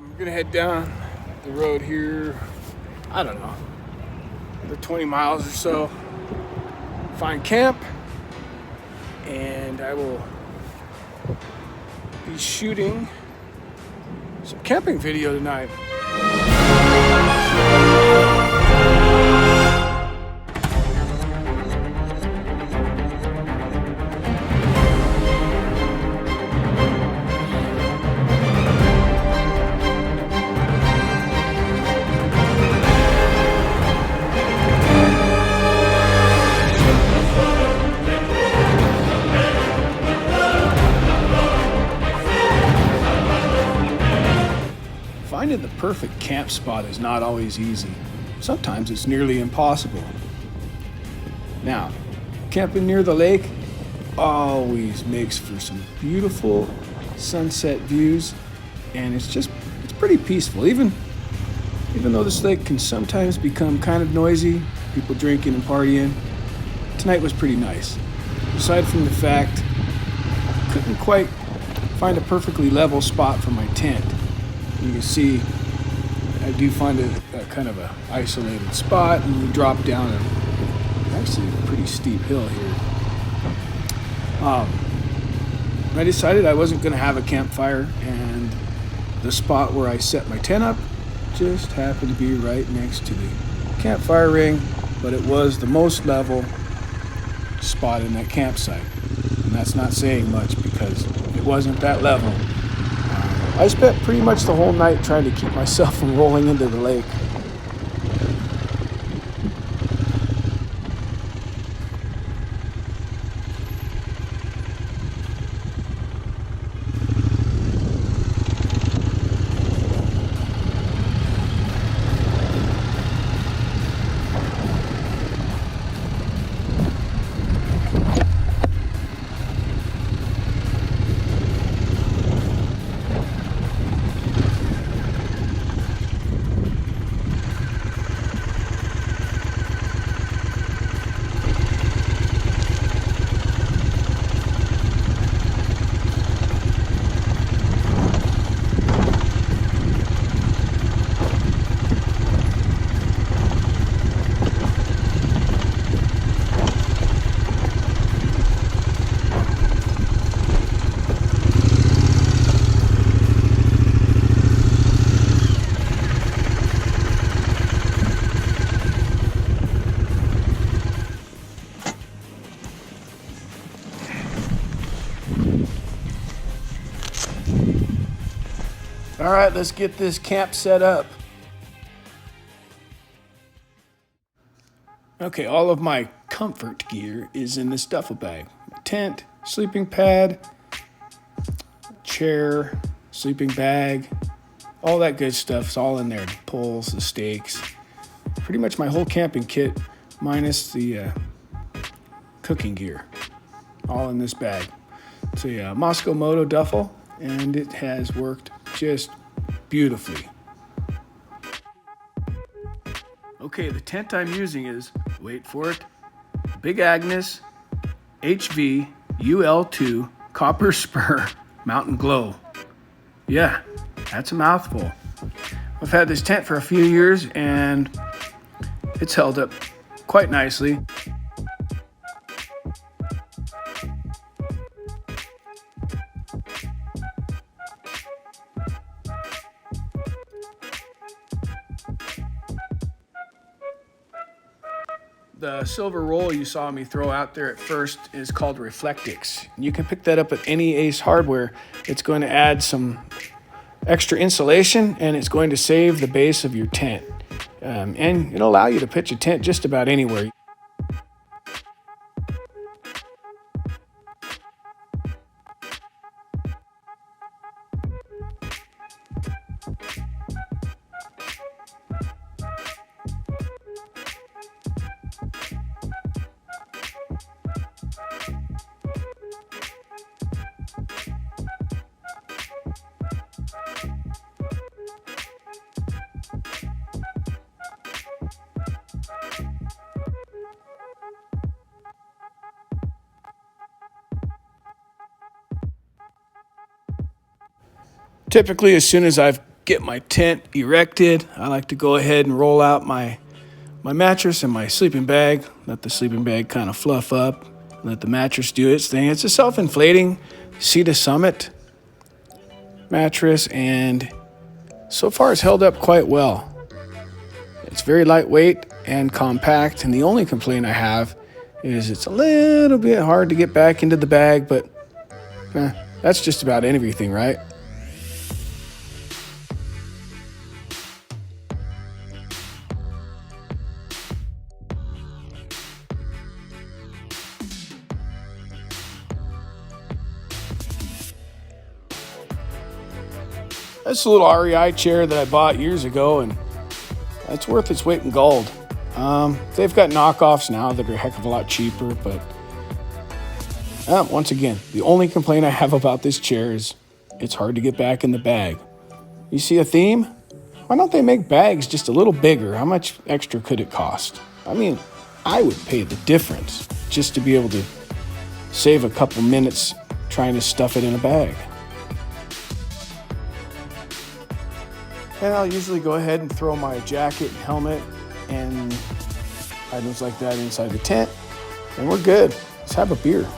I'm gonna head down the road here, I don't know, another 20 miles or so, find camp, and I will be shooting some camping video tonight. Finding the perfect camp spot is not always easy. Sometimes it's nearly impossible. Now, camping near the lake always makes for some beautiful sunset views, and it's pretty peaceful. Even though this lake can sometimes become kind of noisy, people drinking and partying, tonight was pretty nice. Aside from the fact I couldn't quite find a perfectly level spot for my tent. You can see I do find a kind of a isolated spot, and we drop down actually a pretty steep hill here. I decided I wasn't going to have a campfire, and the spot where I set my tent up just happened to be right next to the campfire ring, but it was the most level spot in that campsite. And that's not saying much because it wasn't that level. I spent pretty much the whole night trying to keep myself from rolling into the lake. All right, let's get this camp set up. Okay, all of my comfort gear is in this duffel bag. Tent, sleeping pad, chair, sleeping bag, all that good stuff's all in there. The poles, the stakes, pretty much my whole camping kit minus the cooking gear, all in this bag. It's a Moscow Moto duffel, and it has worked just beautifully. Okay, the tent I'm using is, wait for it, Big Agnes HV UL2 Copper Spur Mountain Glow. Yeah, that's a mouthful. I've had this tent for a few years, and it's held up quite nicely. The silver roll you saw me throw out there at first is called Reflectix. You can pick that up at any Ace Hardware. It's going to add some extra insulation, and it's going to save the base of your tent. And it'll allow you to pitch a tent just about anywhere. Typically, as soon as I've get my tent erected, I like to go ahead and roll out my mattress and my sleeping bag. Let the sleeping bag kind of fluff up. Let the mattress do its thing. It's a self-inflating Sea to Summit mattress, and so far it's held up quite well. It's very lightweight and compact, and the only complaint I have is it's a little bit hard to get back into the bag, but that's just about everything, right? That's a little REI chair that I bought years ago, and it's worth its weight in gold. They've got knockoffs now that are a heck of a lot cheaper, but once again, the only complaint I have about this chair is it's hard to get back in the bag. You see a theme? Why don't they make bags just a little bigger? How much extra could it cost? I mean, I would pay the difference just to be able to save a couple minutes trying to stuff it in a bag. And I'll usually go ahead and throw my jacket and helmet and items like that inside the tent, and we're good. Let's have a beer.